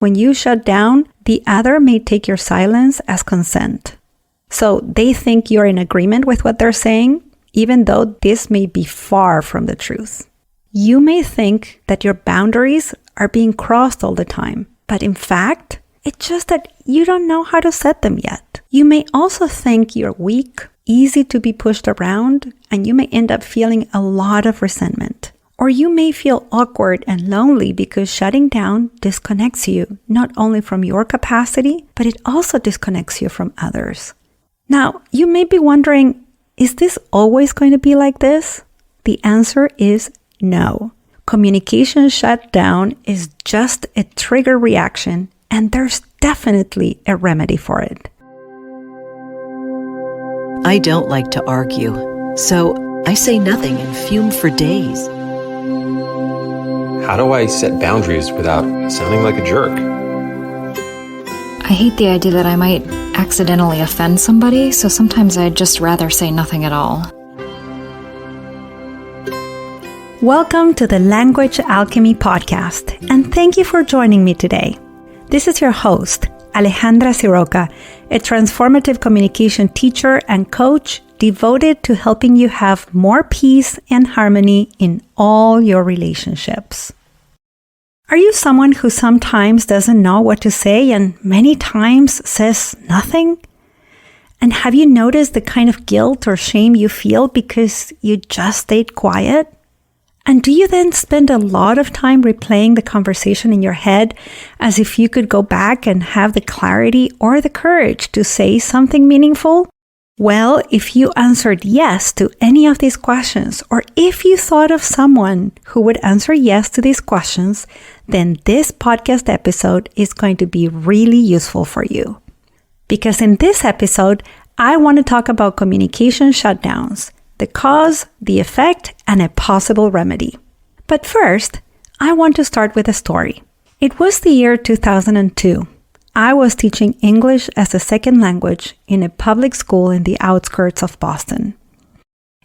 When you shut down, the other may take your silence as consent. So they think you're in agreement with what they're saying, even though this may be far from the truth. You may think that your boundaries are being crossed all the time, but in fact, it's just that you don't know how to set them yet. You may also think you're weak, easy to be pushed around, and you may end up feeling a lot of resentment. Or you may feel awkward and lonely because shutting down disconnects you not only from your capacity, but it also disconnects you from others. Now, you may be wondering, is this always going to be like this? The answer is no. Communication shutdown is just a trigger reaction, and there's definitely a remedy for it. I don't like to argue, so I say nothing and fume for days. How do I set boundaries without sounding like a jerk? I hate the idea that I might accidentally offend somebody, so sometimes I'd just rather say nothing at all. Welcome to the Language Alchemy podcast, and thank you for joining me today. This is your host, Alejandra Siroca, a transformative communication teacher and coach devoted to helping you have more peace and harmony in all your relationships. Are you someone who sometimes doesn't know what to say and many times says nothing? And have you noticed the kind of guilt or shame you feel because you just stayed quiet? And do you then spend a lot of time replaying the conversation in your head as if you could go back and have the clarity or the courage to say something meaningful? Well, if you answered yes to any of these questions, or if you thought of someone who would answer yes to these questions, then this podcast episode is going to be really useful for you. Because in this episode, I want to talk about communication shutdowns, the cause, the effect, and a possible remedy. But first, I want to start with a story. It was the year 2002. I was teaching English as a second language in a public school in the outskirts of Boston.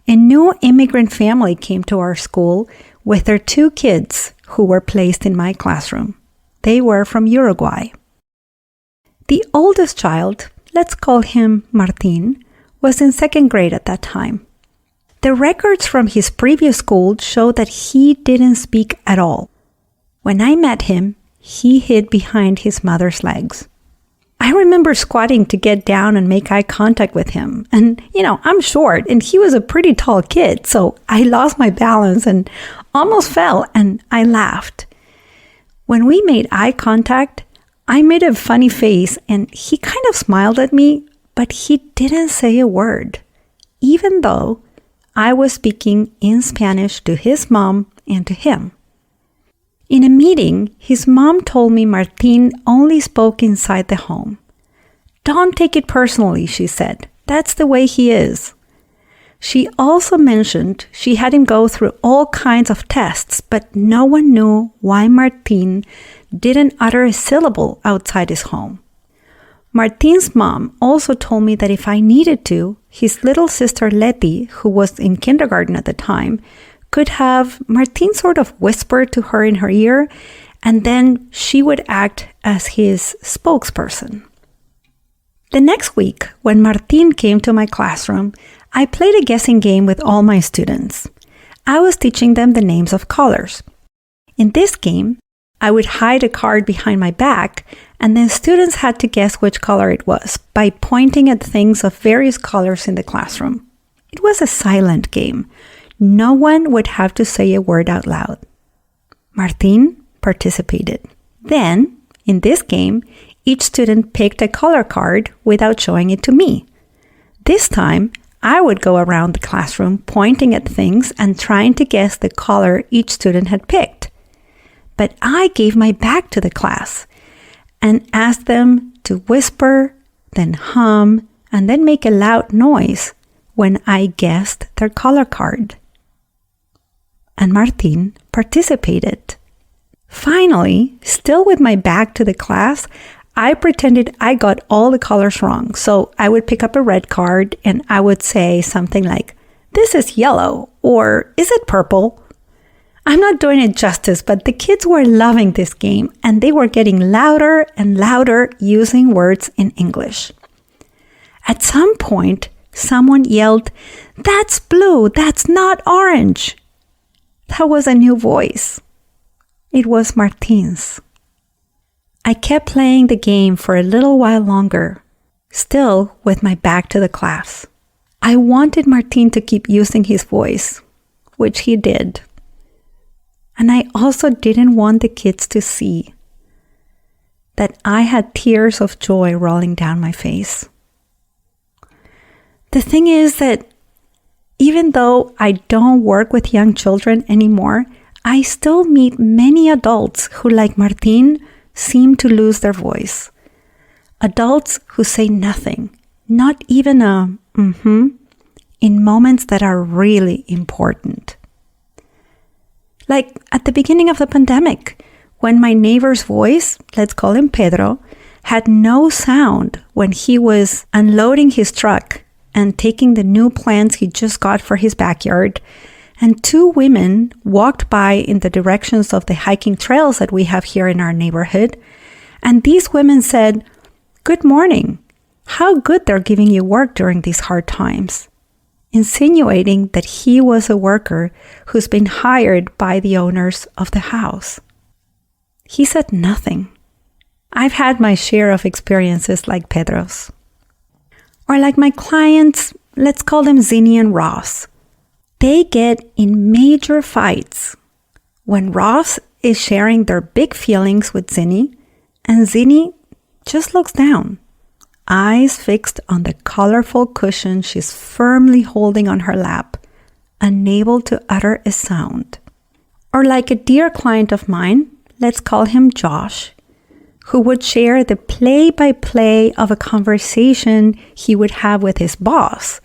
A new immigrant family came to our school with their 2 kids who were placed in my classroom. They were from Uruguay. The oldest child, let's call him Martin, was in 2nd grade at that time. The records from his previous school show that he didn't speak at all. When I met him, he hid behind his mother's legs. I remember squatting to get down and make eye contact with him. And, I'm short and he was a pretty tall kid, so I lost my balance and almost fell, and I laughed. When we made eye contact, I made a funny face and he kind of smiled at me, but he didn't say a word, even though I was speaking in Spanish to his mom and to him. In a meeting, his mom told me Martin only spoke inside the home. "Don't take it personally," she said. "That's the way he is." She also mentioned she had him go through all kinds of tests, but no one knew why Martin didn't utter a syllable outside his home. Martin's mom also told me that if I needed to, his little sister Letty, who was in kindergarten at the time, could have Martin sort of whisper to her in her ear, and then she would act as his spokesperson. The next week, when Martin came to my classroom, I played a guessing game with all my students. I was teaching them the names of colors. In this game, I would hide a card behind my back, and then students had to guess which color it was by pointing at things of various colors in the classroom. It was a silent game. No one would have to say a word out loud. Martin participated. Then, in this game, each student picked a color card without showing it to me. This time, I would go around the classroom pointing at things and trying to guess the color each student had picked. But I gave my back to the class and asked them to whisper, then hum, and then make a loud noise when I guessed their color card. And Martin participated. Finally, still with my back to the class, I pretended I got all the colors wrong. So I would pick up a red card and I would say something like, "This is yellow," or "Is it purple?" I'm not doing it justice, but the kids were loving this game and they were getting louder and louder using words in English. At some point, someone yelled, "That's blue, that's not orange." That was a new voice. It was Martin's. I kept playing the game for a little while longer, still with my back to the class. I wanted Martin to keep using his voice, which he did. And I also didn't want the kids to see that I had tears of joy rolling down my face. The thing is that even though I don't work with young children anymore, I still meet many adults who, like Martin, seem to lose their voice. Adults who say nothing, not even a in moments that are really important. Like at the beginning of the pandemic, when my neighbor's voice, let's call him Pedro, had no sound when he was unloading his truck and taking the new plants he just got for his backyard, and two women walked by in the directions of the hiking trails that we have here in our neighborhood, and these women said, "Good morning. How good they're giving you work during these hard times," insinuating that he was a worker who's been hired by the owners of the house. He said nothing. I've had my share of experiences like Pedro's. Or like my clients, let's call them Zinni and Ross. They get in major fights when Ross is sharing their big feelings with Zinni, and Zinni just looks down, eyes fixed on the colorful cushion she's firmly holding on her lap, unable to utter a sound. Or like a dear client of mine, let's call him Josh, who would share the play-by-play of a conversation he would have with his boss.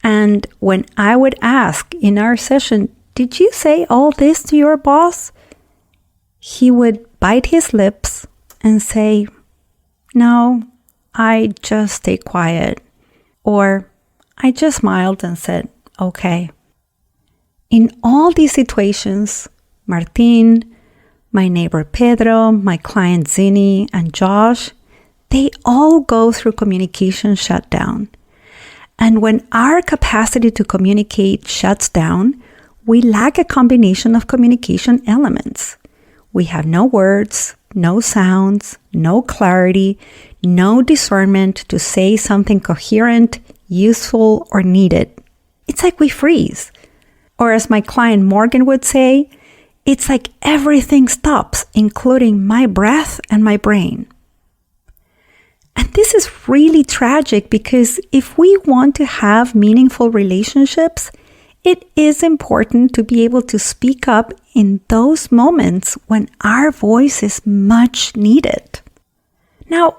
And when I would ask in our session, "Did you say all this to your boss?" he would bite his lips and say, "No, I just stayed quiet," or "I just smiled and said, okay." In all these situations, Martin, my neighbor Pedro, my client Zinni, and Josh, they all go through communication shutdown. And when our capacity to communicate shuts down, we lack a combination of communication elements. We have no words, no sounds, no clarity, no discernment to say something coherent, useful, or needed. It's like we freeze. Or as my client Morgan would say, it's like everything stops, including my breath and my brain. And this is really tragic because if we want to have meaningful relationships, it is important to be able to speak up in those moments when our voice is much needed. Now,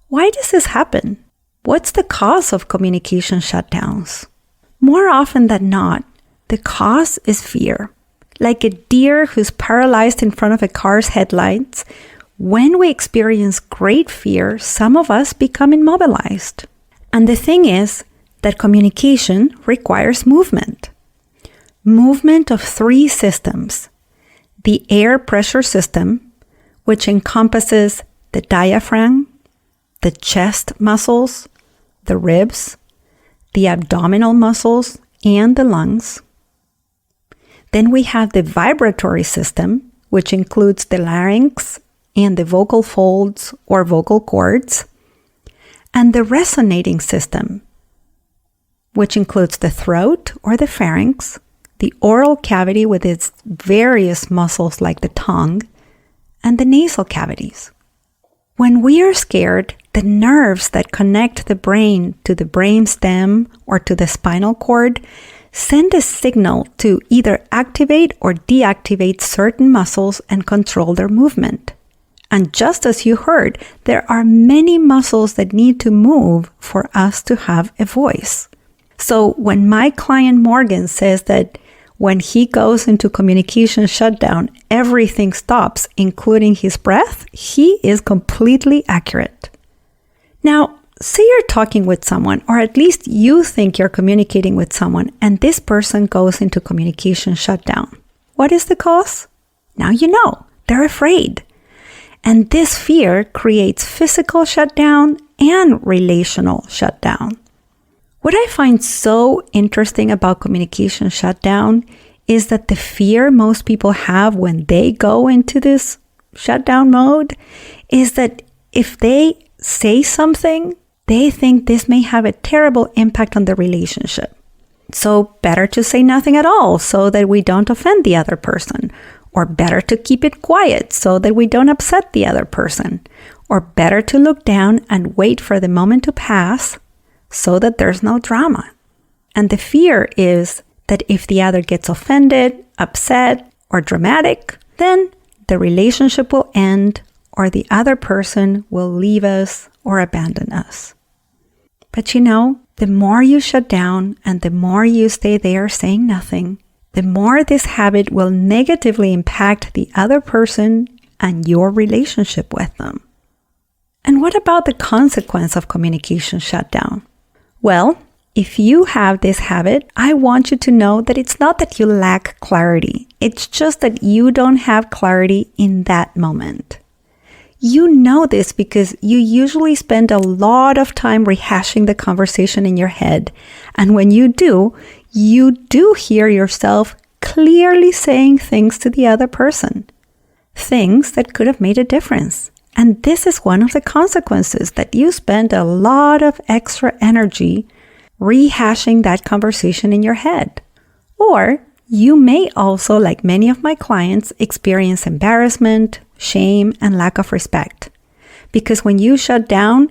why does this happen? What's the cause of communication shutdowns? More often than not, the cause is fear. Like a deer who's paralyzed in front of a car's headlights, when we experience great fear, some of us become immobilized. And the thing is that communication requires movement. Movement of three systems. The air pressure system, which encompasses the diaphragm, the chest muscles, the ribs, the abdominal muscles, and the lungs. Then we have the vibratory system, which includes the larynx and the vocal folds or vocal cords, and the resonating system, which includes the throat or the pharynx, the oral cavity with its various muscles like the tongue, and the nasal cavities. When we are scared, the nerves that connect the brain to the brainstem or to the spinal cord send a signal to either activate or deactivate certain muscles and control their movement. And just as you heard, there are many muscles that need to move for us to have a voice. So when my client Morgan says that when he goes into communication shutdown, everything stops, including his breath, he is completely accurate. Now, say you're talking with someone, or at least you think you're communicating with someone, and this person goes into communication shutdown. What is the cause? Now you know. They're afraid. And this fear creates physical shutdown and relational shutdown. What I find so interesting about communication shutdown is that the fear most people have when they go into this shutdown mode is that if they say something, they think this may have a terrible impact on the relationship. So better to say nothing at all so that we don't offend the other person. Or better to keep it quiet so that we don't upset the other person. Or better to look down and wait for the moment to pass so that there's no drama. And the fear is that if the other gets offended, upset, or dramatic, then the relationship will end or the other person will leave us or abandon us. But you know, the more you shut down and the more you stay there saying nothing, the more this habit will negatively impact the other person and your relationship with them. And what about the consequence of communication shutdown? Well, if you have this habit, I want you to know that it's not that you lack clarity. It's just that you don't have clarity in that moment. You know this because you usually spend a lot of time rehashing the conversation in your head. And when you do hear yourself clearly saying things to the other person. Things that could have made a difference. And this is one of the consequences, that you spend a lot of extra energy rehashing that conversation in your head. Or you may also, like many of my clients, experience embarrassment, shame, and lack of respect. Because when you shut down,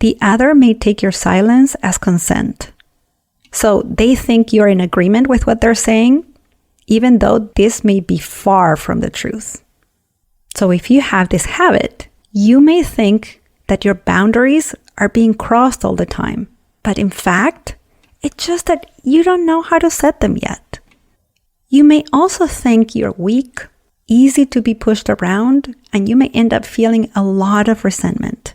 the other may take your silence as consent. So they think you're in agreement with what they're saying, even though this may be far from the truth. So if you have this habit, you may think that your boundaries are being crossed all the time. But in fact, it's just that you don't know how to set them yet. You may also think you're weak, easy to be pushed around, and you may end up feeling a lot of resentment.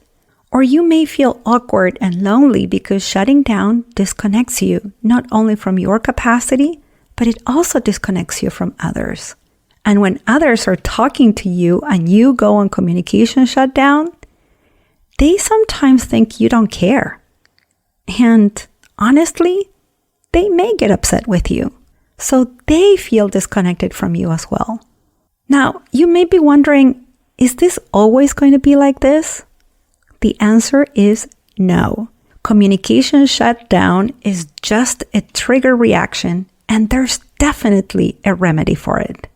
Or you may feel awkward and lonely because shutting down disconnects you not only from your capacity, but it also disconnects you from others. And when others are talking to you and you go on communication shutdown, they sometimes think you don't care. And honestly, they may get upset with you. So they feel disconnected from you as well. Now, you may be wondering, is this always going to be like this? The answer is no. Communication shutdown is just a trigger reaction, and there's definitely a remedy for it.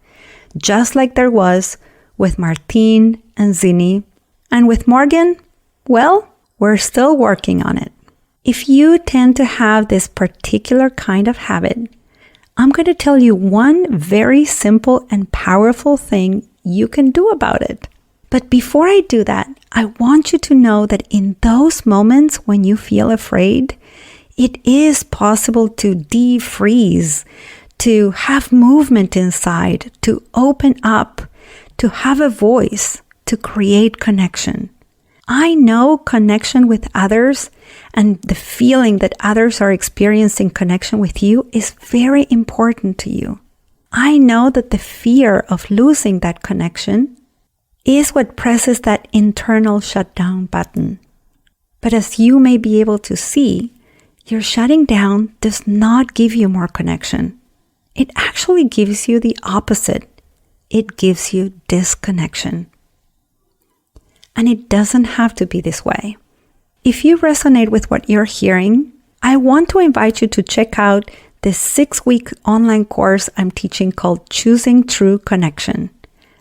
Just like there was with Martine and Zinni, and with Morgan, well, we're still working on it. If you tend to have this particular kind of habit, I'm going to tell you one very simple and powerful thing you can do about it. But before I do that, I want you to know that in those moments when you feel afraid, it is possible to defreeze, to have movement inside, to open up, to have a voice, to create connection. I know connection with others and the feeling that others are experiencing connection with you is very important to you. I know that the fear of losing that connection is what presses that internal shutdown button. But as you may be able to see, your shutting down does not give you more connection. It actually gives you the opposite. It gives you disconnection. And it doesn't have to be this way. If you resonate with what you're hearing, I want to invite you to check out the 6-week online course I'm teaching called Choosing True Connection.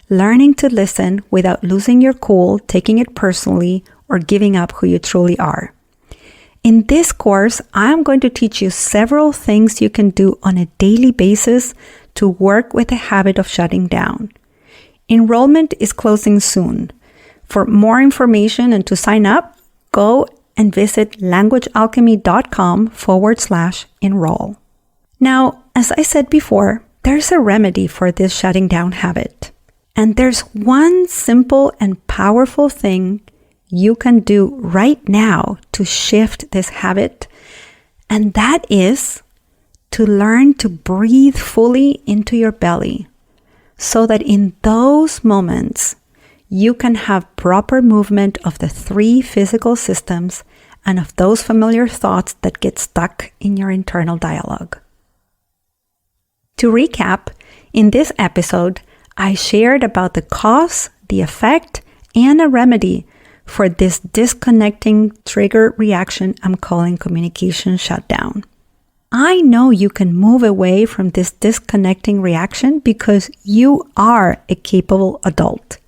Learning to listen without losing your cool, taking it personally, or giving up who you truly are. In this course, I'm going to teach you several things you can do on a daily basis to work with the habit of shutting down. Enrollment is closing soon. For more information and to sign up, go and visit languagealchemy.com/enroll. Now, as I said before, there's a remedy for this shutting down habit. And there's one simple and powerful thing you can do right now to shift this habit, and that is to learn to breathe fully into your belly. so that in those moments, you can have proper movement of the 3 physical systems and of those familiar thoughts that get stuck in your internal dialogue. To recap, in this episode, I shared about the cause, the effect, and a remedy for this disconnecting trigger reaction I'm calling communication shutdown. I know you can move away from this disconnecting reaction because you are a capable adult.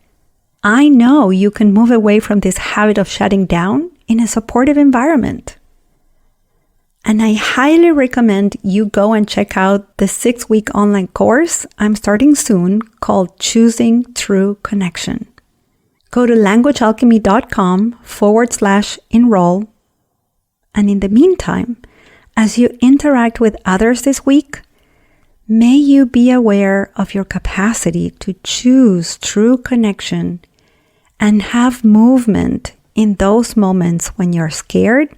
I know you can move away from this habit of shutting down in a supportive environment. And I highly recommend you go and check out the 6-week online course I'm starting soon called Choosing True Connection. Go to languagealchemy.com/enroll. And in the meantime, as you interact with others this week, may you be aware of your capacity to choose true connection and have movement in those moments when you're scared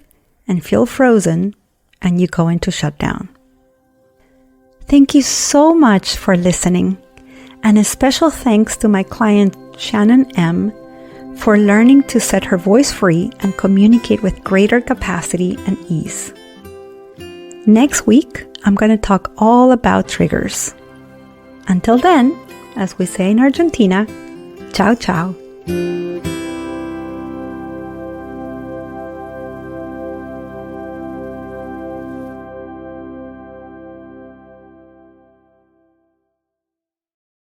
and feel frozen and you go into shutdown. Thank you so much for listening, and a special thanks to my client Shannon M. for learning to set her voice free and communicate with greater capacity and ease. Next week, I'm going to talk all about triggers. Until then, as we say in Argentina, ciao ciao.